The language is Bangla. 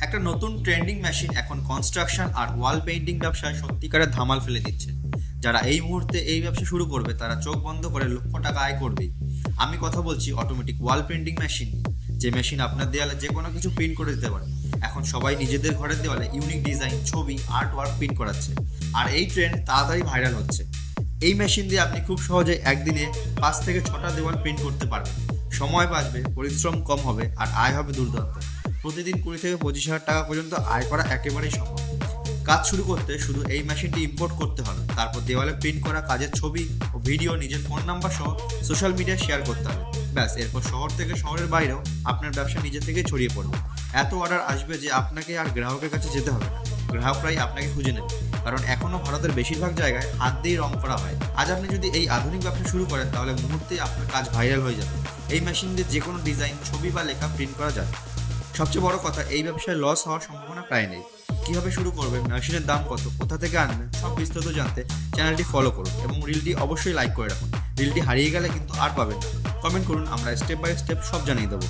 একটা নতুন ট্রেন্ডিং মেশিন এখন কনস্ট্রাকশন আর ওয়াল পেইন্টিং ব্যবসায় সত্যিকারের ধামাল ফেলে দিচ্ছে। যারা এই মুহূর্তে এই ব্যবসা শুরু করবে তারা চোখ বন্ধ করে লক্ষ টাকা আয় করবেই। আমি কথা বলছি অটোমেটিক ওয়াল পেইন্টিং মেশিন, যে মেশিন আপনার দেওয়ালে যে কোনো কিছু প্রিন্ট করে দিতে পারে। এখন সবাই নিজেদের ঘরের দেওয়ালে ইউনিক ডিজাইন, ছবি, আর্ট ওয়ার্ক প্রিন্ট করাচ্ছে, আর এই ট্রেন্ড তাড়াতাড়ি ভাইরাল হচ্ছে। এই মেশিন দিয়ে আপনি খুব সহজে একদিনে 5 থেকে 6টা দেওয়াল প্রিন্ট করতে পারবেন। সময় বাঁচবে, পরিশ্রম কম হবে, আর আয় হবে দুর্দান্ত। প্রতিদিন 20 থেকে 25 হাজার টাকা পর্যন্ত আয় করা একেবারেই সম্ভব। কাজ শুরু করতে শুধু এই মেশিনটি ইম্পোর্ট করতে হবে, তারপর দেওয়ালে প্রিন্ট করা কাজের ছবি ও ভিডিও নিজের ফোন নাম্বার সহ সোশ্যাল মিডিয়ায় শেয়ার করতে হবে। ব্যাস, এরপর শহর থেকে শহরের বাইরেও আপনার ব্যবসা নিজে থেকে ছড়িয়ে পড়বে। এত অর্ডার আসবে যে আপনাকে আর গ্রাহকের কাছে যেতে হবে না, গ্রাহকরাই আপনাকে খুঁজে নেবে। কারণ এখনও ভারতের বেশিরভাগ জায়গায় হাত দিয়েই রং করা হয়। আজ আপনি যদি এই আধুনিক ব্যবসা শুরু করেন তাহলে মুহূর্তেই আপনার কাজ ভাইরাল হয়ে যাবে। এই মেশিন দিয়ে যে কোনো ডিজাইন, ছবি বা লেখা প্রিন্ট করা যায়। সবচেয়ে বড় কথা, এই ব্যবসায় লস হওয়ার সম্ভাবনা প্রায় নেই। কীভাবে শুরু করবেন, মেশিনের দাম কত, কোথা থেকে আনবেন, সব বিস্তারিত জানতে চ্যানেলটি ফলো করুন এবং রিলটি অবশ্যই লাইক করে রাখুন। রিলটি হারিয়ে গেলে কিন্তু আর পাবেন না। কমেন্ট করুন, আমরা স্টেপ বাই স্টেপ সব জানিয়ে দেবো।